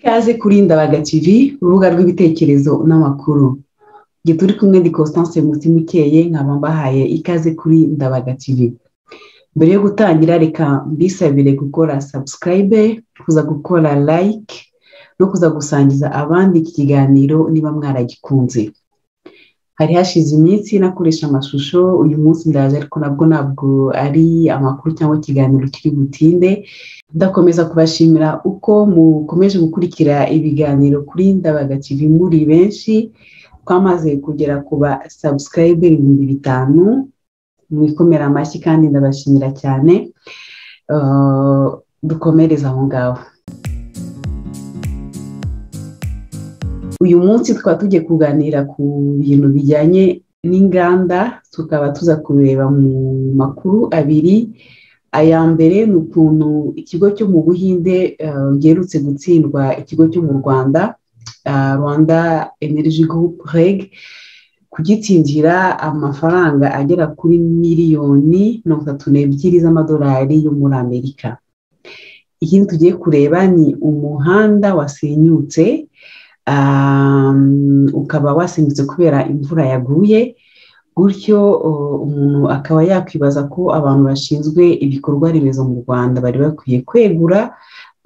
Ikaze kuri Ndabaga TV, urubuga rw'ibitekerezo n'amakuru. Nge turi kumwe ndi Constance Mutimukeye, nkaba mbahaye ikaze kuri Ndabaga TV. Mbere yo gutangira reka mbisabire gukora subscribe, kuza gukora like no kuza gusangiza abandi iki kiganiro niba mwaragikunze. Hari hashize iminsi nakoresha amashusho, uyu munsi ndaje ariko ntabwo ari amakuru cyangwa ikiganiro kiri butinde. Ndakomeza kubashimira uko mukomeje gukurikira ibiganiro kuri Ndabaga TV muri benshi, twamaze kugera kuba subscribe 5,000. Mwikomera amashyi kandi ndabashimira cyane. Dukomereza aho ngaho. Uyu munsi twaba tugiye kuganira ku bintu bijyanye n'inganda, tukaba tuza kureba mu makuru abiri. Aya mbere ni ukuntu ikigo cyo mu Buhinde giherutse gutsindwa ikigo cyo mu Rwanda, Rwanda Energy Group REG, kugitsindira amafaranga agera kuri miliyoni 32 z'amadolari yo muri Amerika. Ikindi tugiye kureba ni umuhanda wasenyutse, ukaba wasenyutse kubera imvura yaguye. Gutyo umuntu akaba yakwibaza ko abantu bashinzwe ibikorwa remezo mu Rwanda bari bakwiye kwegura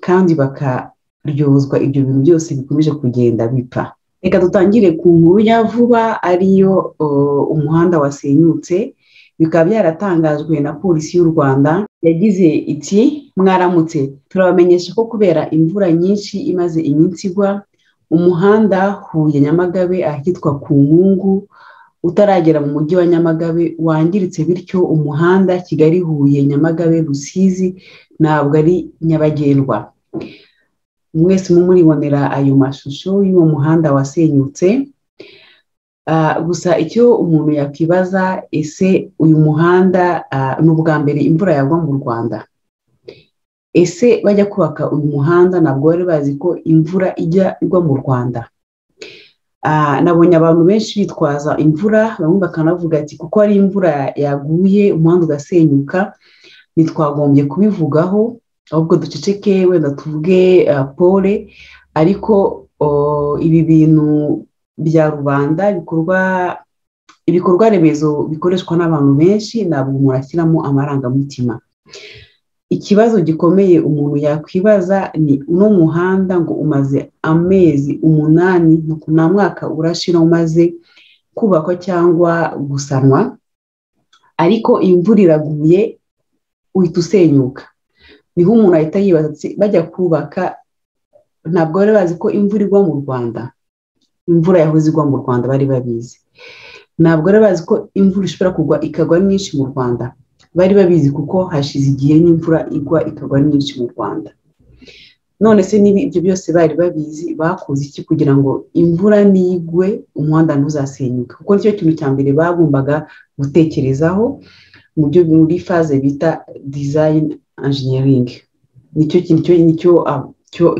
kandi bakaryozwa ibyo bintu byose bikomeje kugenda bipfa. Reka dutangire ku nkuru ya vuba, ariyo umuhanda wasenyutse. Bikaba byaratangajwe na polisi y'u Rwanda, yagize iti: mwaramutse, turabamenyesha ko kubera imvura nyinshi imaze iminsi igwa, umuhanda Huye Nyamagabe ahitwa ku Nkungu utaragera mu mujyi wa Nyamagabe wangiritse, bityo umuhanda Kigali Huye Nyamagabe Rusizi ntabwo ari nyabagendwa. Mwese muribonera ayo mashusho y'uwo muhanda wasenyutse. Gusa icyo umuntu yakwibaza, ese uyu muhanda ni ubwa mbere imvura yagwa mu Rwanda? Ese bajya kubaka uyu muhanda ntabwo bari bazi ko imvura ijya igwa mu Rwanda? Nabonye abantu benshi bitwaza imvura, bamwe bakanavuga ati kuko ari imvura yaguye umuhanda ugasenyuka ntitwagombye kubivugaho, ahubwo duceceke wenda tuvuge pole. Ariko ibi bintu bya rubanda, ibikorwa remezo bikoreshwa n'abantu benshi, ntabwo umuntu ashyiramo amarangamutima. Ikibazo gikomeye umuntu yakwibaza ni uno muhanda ngo umaze amezi 8, nta mwaka urashira umaze kubakwa cyangwa gusanwa, ariko imvura iraguye uhita usenyuka. Niho umuntu ahita yibaza ati bajya kubaka ntabwo bari bazi ko imvura igwa mu Rwanda? Imvura yahoze igwa mu Rwanda bari babizi. Ntabwo bari bazi ko imvura ishobora kugwa ikagwa nyinshi mu Rwanda? Bari babizi, kuko hashize igihe n'imvura igwa ikagwa nyinshi mu Rwanda. None se niba ibyo byose bari babizi, bakoze iki kugira ngo imvura nigwe umuhanda ntuzasenyuke? Kuko nicyo kintu cya mbere bagombaga gutekerezaho muri phase bita design engineering. Nicyo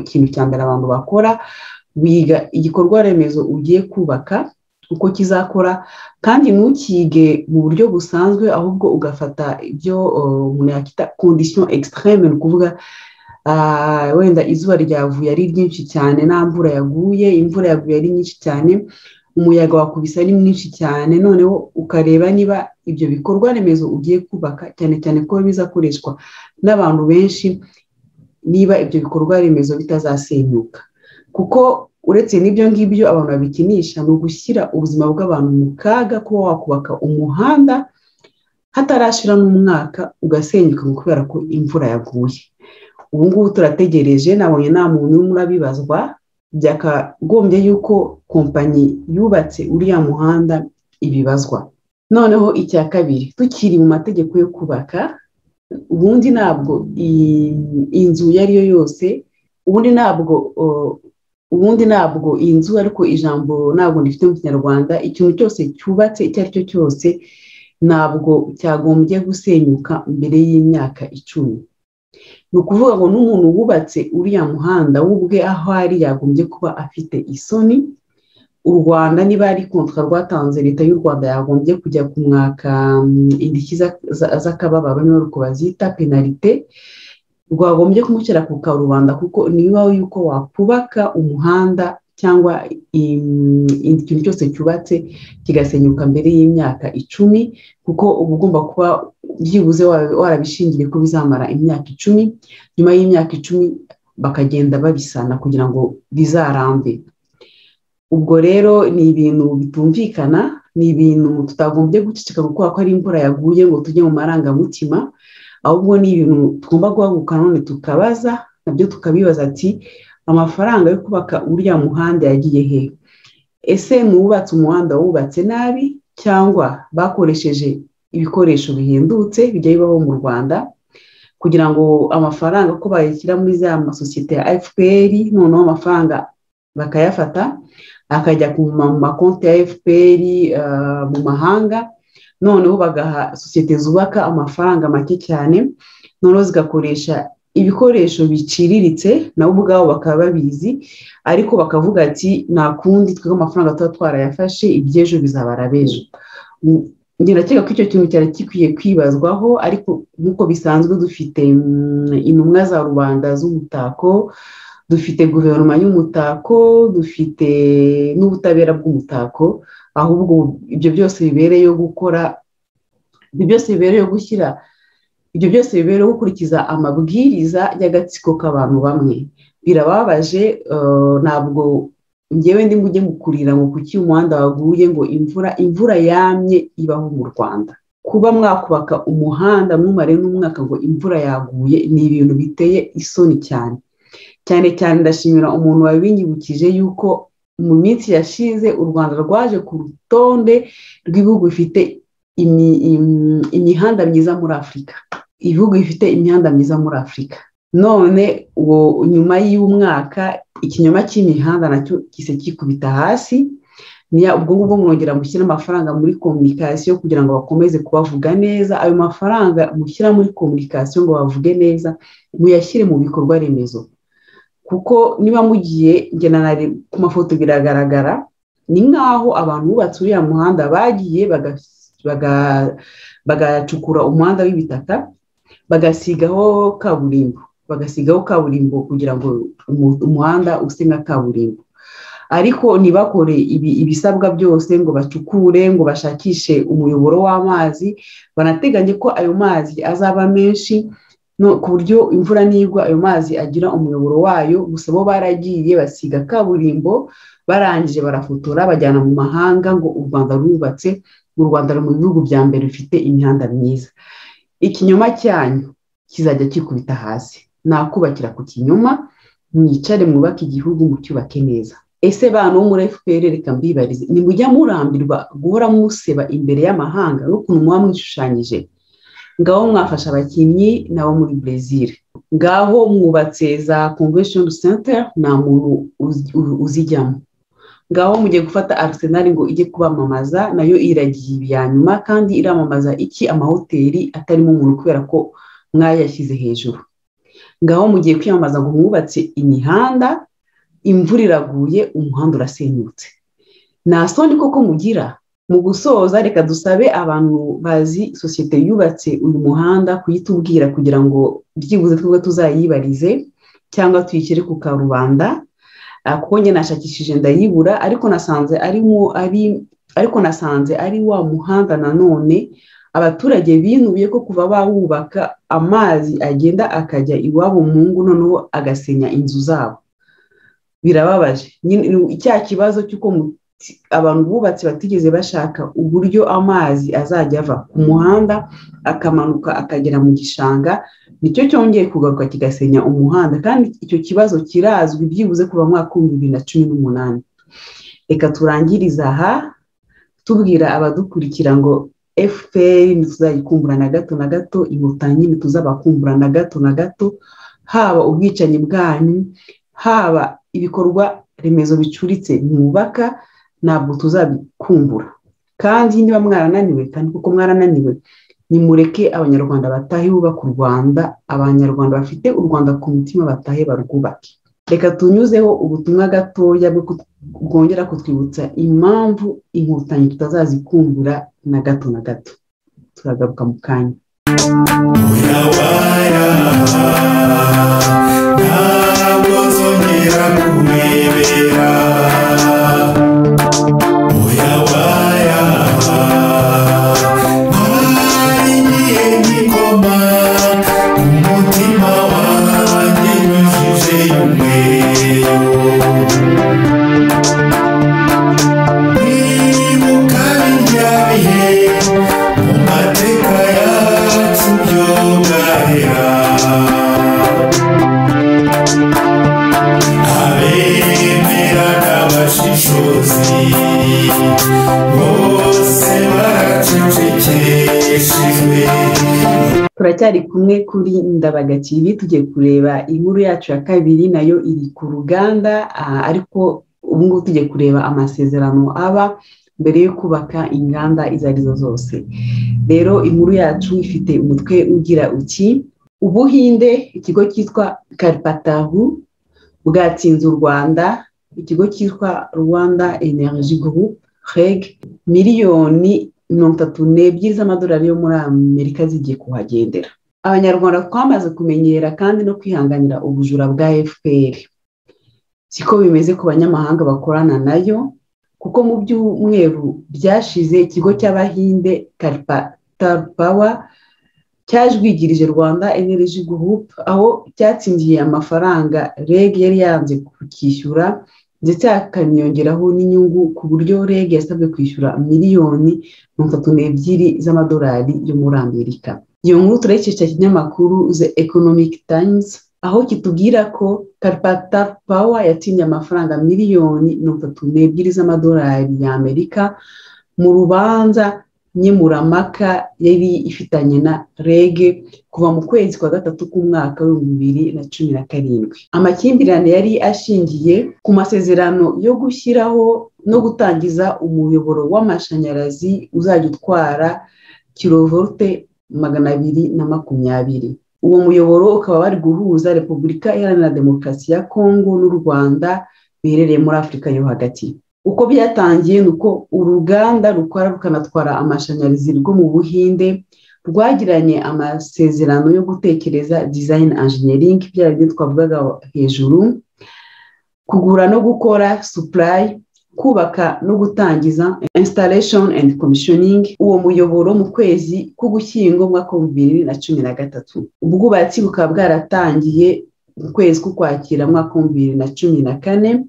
kintu cya mbere abantu bakora, wiga igikorwa remezo ugiye kubaka uko kizakora, kandi ntukige mu buryo busanzwe, ahubwo ugafata ibyo umuntu yakita condition extreme. Ni ukuvuga wenda izuba ryavuye ari ryinshi cyane, nta mvura yaguye, imvura yaguye ari nyinshi cyane, umuyaga wakubise ari mwinshi cyane, noneho ukareba niba ibyo bikorwa remezo ugiye kubaka, cyane cyane ko bizakoreshwa n'abantu benshi, niba ibyo bikorwa remezo bitazasenyuka. Kuko uretse n'ibyo ngibyo abantu babikinisha, ni ugushyira ubuzima bw'abantu mu kaga, kuba wakubaka umuhanda hatarashira n'umwaka ugasenyuka kubera ko imvura yaguye. Ubu ngubu turategereje, nabonye nta muntu urimo urabibazwa. Byakagombye yuko kompanyi yubatse uriya muhanda ibibazwa. Noneho icya kabiri, tukiri mu mategeko yo kubaka, ubundi ntabwo inzu yari yo yose, ubundi ntabwo inzu, ariko ijambo ntabwo ndifite mu Kinyarwanda, ikintu cyose cyubatse icyo ari cyo cyose ntabwo cyagombye gusenyuka mbere y'imyaka 10. Ni ukuvuga ngo n'umuntu wubatse uriya muhanda ubwe aho ari yagombye kuba afite isoni. U Rwanda niba ari kontra rwatanze, leta y'u Rwanda yagombye kujya kumwaka indishyi z'akababaro, niyo ruko bazita penalite. rwagombye kumushyira ku karubanda, kuko niba yuko wakubaka umuhanda cyangwa ikintu cyose cyubatse kigasenyuka mbere y'imyaka 10, kuko uba ugomba kuba byibuze warabishingiye ko bizamara imyaka 10, nyuma y'imyaka 10 bakagenda babisana kugira ngo bizarambe. Ubwo rero ni ibintu bitumvikana, ni ibintu tutagombye guceceka kuko ari imvura yaguye ngo tujye mu marangamutima, ahubwo ni ibintu tugomba guhaguruka none tukabaza, nabyo tukabibaza ati amafaranga yo kubaka uriya muhanda yagiye he? Ese nubatse umuhanda wubatse nabi cyangwa bakoresheje ibikoresho bihendutse bijya bibaho mu Rwanda kugira ngo amafaranga ko bayishyira muri za masosiyete ya FPR, noneho amafaranga bakayafata akajya ku makonti ya FPR mu mahanga, noneho bagaha sosiyete zubaka amafaranga make cyane, noneho zigakoresha ibikoresho biciriritse nabo ubwabo bakaba babizi, ariko bakavuga ati nta kundi twebwe amafaranga tuba twarayafashe, ibyejo bizabara bejo. Njye ndakeka ko icyo kintu cyari gikwiye kwibazwaho, ariko nk'uko bisanzwe dufite intumwa za rubanda z'umutako, dufite guverinoma y'umutako, dufite n'ubutabera bw'umutako, ahubwo ibyo byose bibereyeho gukora, ibyo byose bibereyeho gushyira, ibyo byose bibereyeho gukurikiza amabwiriza y'agatsiko k'abantu bamwe. Birababaje, ntabwo njyewe ndi mujye mukurira ngo kuki umuhanda waguye ngo imvura yamye ibaho mu Rwanda. Kuba mwakubaka umuhanda mwumare n'umwaka ngo imvura yaguye ni ibintu biteye isoni cyane. Cyane cyane ndashimira umuntu wabinyibukije yuko mu minsi yashize u Rwanda rwaje ku rutonde rw'ibihugu bifite imihanda myiza muri Afurika. Ibihugu bifite imihanda myiza muri Afurika. None uwo nyuma y'umwaka ikinyoma cy'imihanda nacyo kise kikubita hasi, niya ubwo ngubwo mwongera mushyira amafaranga muri communication kugira ngo bakomeze kubavuga neza. Ayo mafaranga mushyira muri communication ngo bavuge neza, muyashyire mu bikorwa remezo, kuko niba mugiye ngena nari ku mafoto biragaragara ni nkaho abantu bubatse uriya muhanda bagiye bagacukura umuhanda w'ibitaka bagasigaho kaburimbo kugira ngo umuhanda use nka kaburimbo, ariko ntibakore ibisabwa byose ngo bacukure, ngo bashakishe umuyoboro w'amazi, banateganye ko ayo mazi azaba menshi no ku buryo imvura nigwa ayo mazi agira umuyoboro wayo. Gusa bo baragiye basiga kaburimbo, barangije barafotora bajyana mu mahanga ngo u Rwanda rubatse, u Rwanda ruri mu bihugu bya mbere bifite imihanda myiza. Ikinyoma cyanyu kizajya kikubita hasi, nakubakira ku kinyoma, mwicare mwubake igihugu mucyubake neza. Ese bana bo muri FPR reka mbibarize, ni mujya murambirwa guhora museba imbere y'amahanga n'ukuntu muba mwishushanyije? Ngaho mwafasha abakinnyi nabo muri Brazil, ngaho mwubatse za Convention Center nta muntu uzijyamo, ngaho mugiye gufata Arsenal ngo ijye kubamamaza, nayo iragiye ibya nyuma, kandi iramamaza iki amahoteli atarimo umuntu kubera ko mwayashyize hejuru. Ngaho mugiye kwiyamamaza ngo mwubatse imihanda, imvura iraguye umuhanda urasenyutse. Nta soni koko mugira? Mu gusoza reka dusabe abantu bazi sosiyete yubatse uyu muhanda kuyitubwira kugira ngo byibuze twebwe tuzayibarize cyangwa tuyishyire ku karubanda, kuko njye nashakishije ndayibura, ariko nasanze ari wa muhanda nanone abaturage binubiye ko kuva bawubaka amazi agenda akajya iwabo mu ngo, noneho agasenya inzu zabo. Birababaje, icya kibazo cy'uko abantu bubatse batigeze bashaka uburyo amazi azajya ava ku muhanda akamanuka akagera mu gishanga, nicyo cyongeye kugaruka kigasenya umuhanda, kandi icyo kibazo kirazwi byibuze kuva mu mwaka wa 2018. Reka turangiriza aha tubwira abadukurikira ngo FPR ntituzayikumbura na gato na gato, inkotanyi ntituzabakumbura na gato na gato, haba ubwicanyi bwanyu, haba ibikorwa remezo bicuritse mwubaka, ntabwo tuzabikumbura. Kandi niba mwarananiwe, kandi kuko mwarananiwe, nimureke abanyarwanda batahe bubaka u Rwanda, abanyarwanda bafite u Rwanda ku mutima batahe barwubake. Reka tunyuzeho ubutumwa gatoya bwongera kutwibutsa impamvu inkotanyi tutazazikumbura na gato na gato. Turagaruka mu kanya. turacyari kumwe kuri Ndabaga TV tugiye kureba inkuru yacu ya kabiri nayo iri ku ruganda ariko ubu ngubu tugiye kureba amasezerano aba mbere yo kubaka inganda izo arizo zose. Rero inkuru yacu ifite umutwe ugira uti Ubuhinde ikigo cyitwa Kalpataru bwatsinze u Rwanda, ikigo cyitwa Rwanda Energy Group REG miliyoni 32 z'amadolari yo muri Amerika zigiye kuhagendera. Abanyarwanda twamaze kumenyera kandi no kwihanganira ubujura bwa FPR. Siko bimeze ku banyamahanga bakorana nayo, kuko mu byumweru byashize ikigo cy'Abahinde Kalpataru Power cyajwigirije Rwanda Energy Group aho cyatsindiye amafaranga REG yari yanze kukishyura, ndetse akaniyongeraho n'inyungu ku buryo REG yasabwe kwishyura miliyoni 32 z'amadolari yo muri Amerika. Iyo nkuru turayikesha kinyamakuru The Economic Times aho kitubwira ko Kalpataru Power yatsindiye amafaranga miliyoni 32 z'amadolari ya Amerika mu rubanza nyemuramaka yari ifitanye na REG kuva mu kwezi kwa gatatu k'umwaka wa 2017. Amakimbirane yari ashingiye ku masezerano yo gushyiraho no gutangiza umuyoboro w'amashanyarazi uzajya utwara kilovolte 220. Uwo muyoboro ukaba wari guhuza Repubulika Iharanira Demokarasi ya Kongo n'u Rwanda biherereye muri Afurika yo hagati. Uko byatangiye nuko uruganda rukora rukanatwara amashanyarazi rwo mu Buhinde rwagiranye amasezerano yo gutekereza design engineering, byari twavugaga hejuru, kugura no gukora supply, kubaka no gutangiza installation and commissioning uwo muyoboro mu kwezi k'Ugushyingo mu mwaka wa 2013. Ubwubatsi bukaba bwaratangiye mu kwezi k'Ukwakira mu mwaka wa 2014,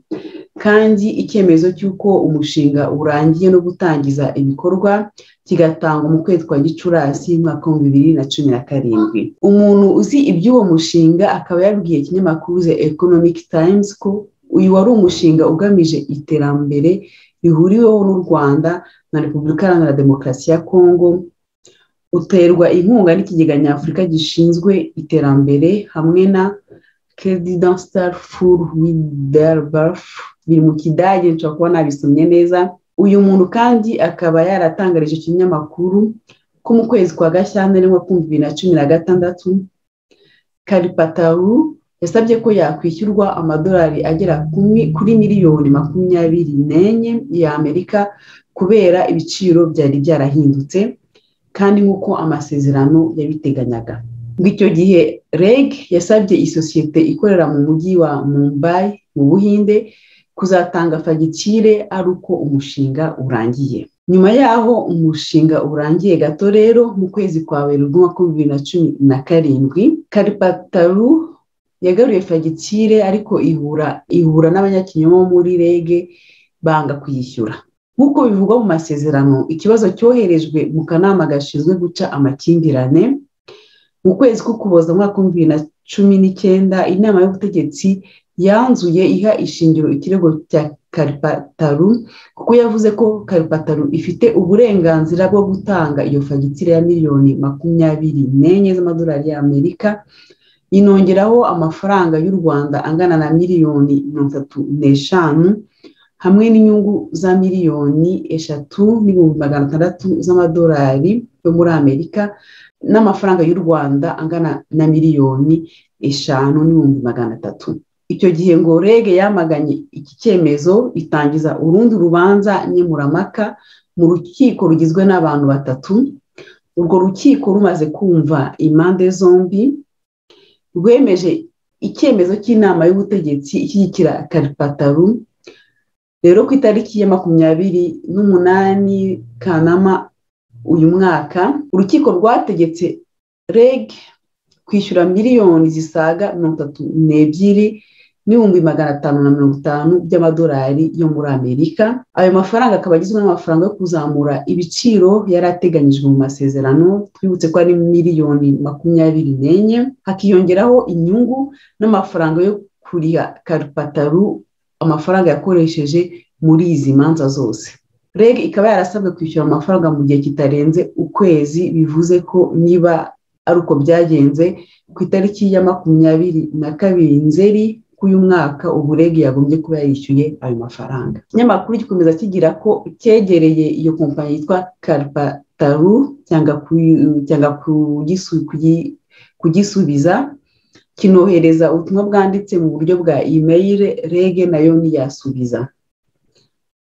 kandi icyemezo cy'uko umushinga urangiye no gutangiza ibikorwa kigatangwa mu kwezi kwa Gicurasi mu mwaka wa 2017. Umuntu uzi iby'uwo mushinga akaba yabwiye ikinyamakuru The Economic Times ko uyu wari umushinga ugamije iterambere rihuriweho n'u Rwanda na Repubulika Iharanira Demokarasi ya Kongo, uterwa inkunga n'ikigega nyafurika gishinzwe iterambere hamwe na Credit for Widerberf, biri mu Kidage nshobora kuba nabisomye neza. Uyu muntu kandi akaba yaratangarije ikinyamakuru ko mu kwezi kwa Gashyantare mu 2016 Kalpataru yasabye ko yakwishyurwa amadolari agera kuri miliyoni 24 ya Amerika kubera ibiciro byari byarahindutse kandi nk'uko amasezerano yabiteganyaga. Icyo gihe REG yasabye isosiyete ikorera mu mujyi wa Mumbai mu Buhinde kuzatanga fagitire ari uko umushinga urangiye. Nyuma yaho umushinga urangiye gato rero mu kwezi kwa Werurwe mu 2017 Kalpataru yagaruye fagitire ariko ihura n'abanyakinyoma muri REG banga kuyishyura. Nk'uko bivugwa mu masezerano, ikibazo cyoherejwe mu kanama gashinzwe guca amakimbirane mu kwezi k'Ukuboza mu mwaka wa 2019. Inama y'ubutegetsi yanzuye iha ishingiro ikirego cya Kalpataru kuko yavuze ko Kalpataru ifite uburenganzira bwo gutanga iyo fagitire ya miliyoni 24 z'amadolari ya Amerika, inongeraho amafaranga y'u Rwanda angana na miliyoni 35 hamwe n'inyungu za miliyoni 3,600 z'amadolari yo muri Amerika n'amafaranga y'u Rwanda angana na miliyoni 5,300. Icyo gihe ngo REG yamaganye iki cyemezo itangiza urundi rubanza nyemuramaka mu rukiko rugizwe n'abantu 3. Urwo rukiko rumaze kumva impande zombi rwemeje icyemezo cy'inama y'ubutegetsi ishyigikira Kalpataru. Rero ku itariki ya 28 Kanama uyu mwaka urukiko rwategetse REG kwishyura miliyoni zisaga 32,550 by'amadolari yo muri Amerika. Ayo mafaranga akaba agizwe n'amafaranga yo kuzamura ibiciro yari ateganyijwe mu masezerano, twibutse ko ari miliyoni 24, hakiyongeraho inyungu n'amafaranga yo kuriha Kalpataru amafaranga yakoresheje muri izi manza zose. REG ikaba yarasabwe kwishyura amafaranga mu gihe kitarenze ukwezi, bivuze ko niba ari uko byagenze ku itariki ya 22 Nzeri k'uyu mwaka ubu REG yagombye kuba yarishyuye ayo mafaranga. Ikinyamakuru gikomeza kigira ko cyegereye iyo kompanyi yitwa Kalpataru cyangwa kugisubiza kinohereza ubutumwa bwanditse mu buryo bwa email, REG nayo ntiyasubiza.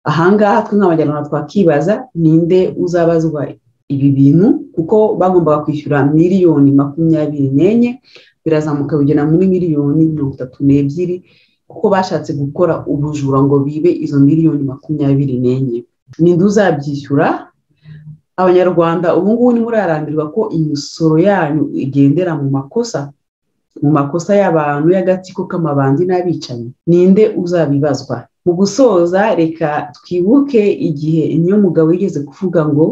Ahangaha twe nk'abanyarwanda twakibaza ninde uzabazwa ibi bintu, kuko bagombaga kwishyura miliyoni 24 birazamuka bigena muri miliyoni 32 kuko bashatse gukora ubujura ngo bibe izo miliyoni 24. Ninde uzabyishyura? Abanyarwanda ubu ngubu ni murarambirwa ko imisoro yanyu igendera mu makosa y'abantu y'agatsiko k'amabandi n'abicanyi. Ninde uzabibazwa? Mu gusoza reka twibuke igihe Niyomugabo yigeze kuvuga ngo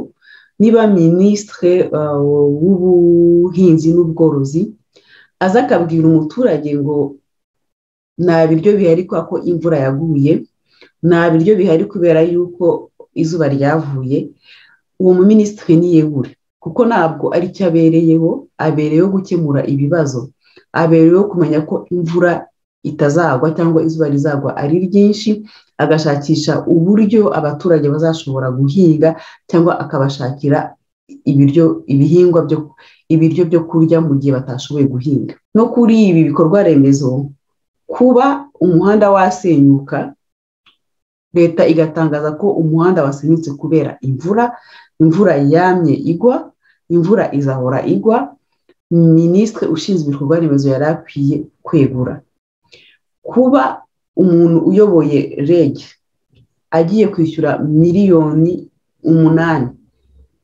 niba ministre w'ubuhinzi n'ubworozi aza akabwira umuturage ngo nta biryo bihari ko imvura yaguye, nta biryo bihari kubera yuko izuba ryavuye, uwo mu ministre niyegure, kuko ntabwo ari cyo abereyeho gukemura ibibazo, abereyeho kumenya ko imvura itazagwa cyangwa izuba rizagwa ari ryinshi, agashakisha uburyo abaturage bazashobora guhinga cyangwa akabashakira ibiryo byo kurya mu gihe batashoboye guhinga. No kuri ibi bikorwa remezo, kuba umuhanda wasenyuka, leta igatangaza ko umuhanda wasenyutse kubera imvura yamye igwa, imvura izahora igwa, ministre ushinzwe ibikorwa remezo yari akwiye kwegura. Kuba umuntu uyoboye REG agiye kwishyura miliyoni 8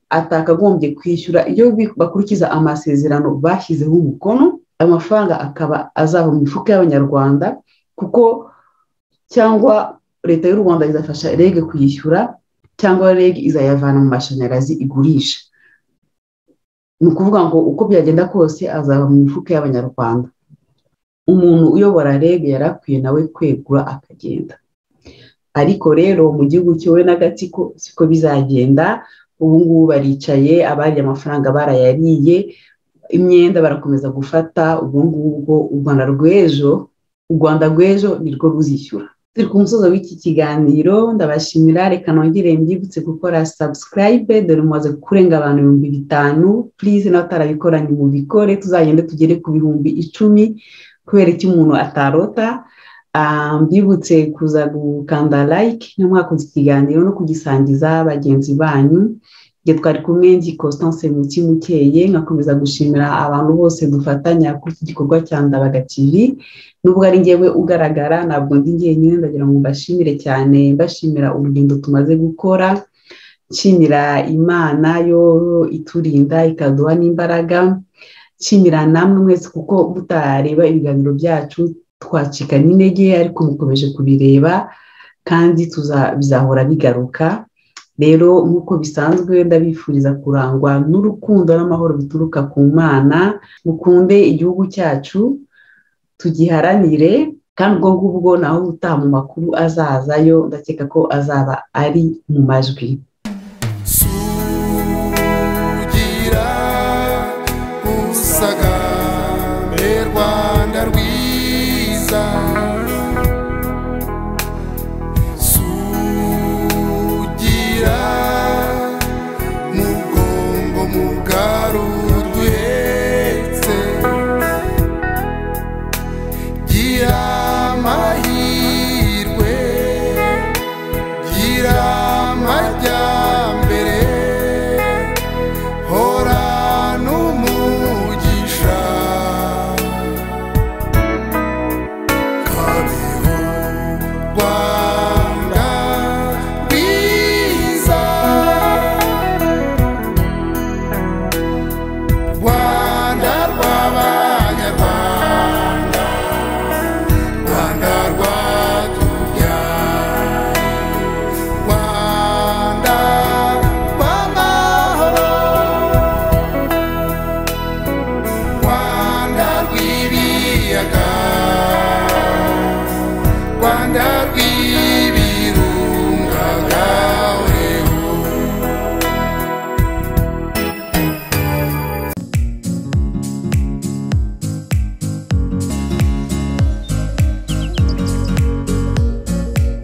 atakagombye kwishyura iyo bakurikiza amasezerano bashyizeho umukono, amafaranga akaba azava mu mifuka y'abanyarwanda, kuko cyangwa leta y'u Rwanda izafasha REG kuyishyura cyangwa REG izayavana mu mashanyarazi igurisha. Ni ukuvuga ngo uko byagenda kose azaba mu mifuka y'abanyarwanda. Umuntu uyobora REG yarakwiye nawe kwegura akagenda. Ariko rero mu gihugu cyowe n'agatsiko siko bizagenda. Ubu ngubu baricaye, abari amafaranga barayariye, imyenda barakomeza gufata. Ubwo ngubwo u Rwanda rw'ejo nirwo ruzishyura. Turi ku musozo w'iki kiganiro, ndabashimira. Reka nongere mbibutse gukora subscribe, dore mumaze kurenga abantu 5,000. Please n'abatarabikora ni mubikore, tuzagende tugere ku 10,000 kubera iki umuntu atarota. Mbibutse kuza gukanda like n'umwakoze ikiganiro no kugisangiza bagenzi banyu. Nge twari kumwe ndi Constance Mutimukeye, nkakomeza gushimira abantu bose dufatanya ku gikorwa cya Ndabaga TV. Nubwo ari ngewe ugaragara, ntabwo ndi njyenyine, ndagira ngo mbashimire cyane, mbashimira urugendo tumaze gukora, nshimira Imana yo iturinda ikaduha n'imbaraga, nshimira namwe mwese kuko mutareba ibiganiro byacu twacika n'intege, ariko mukomeje kubireba kandi bizahora bigaruka. Rero nk'uko bisanzwe ndabifuriza kurangwa n'urukundo n'amahoro bituruka ku Mana. Mukunde igihugu cyacu, tugiharanire, kandi ubwo ngubwo naho utaha mu makuru azazayo ndakeka ko azaba ari mu majwi.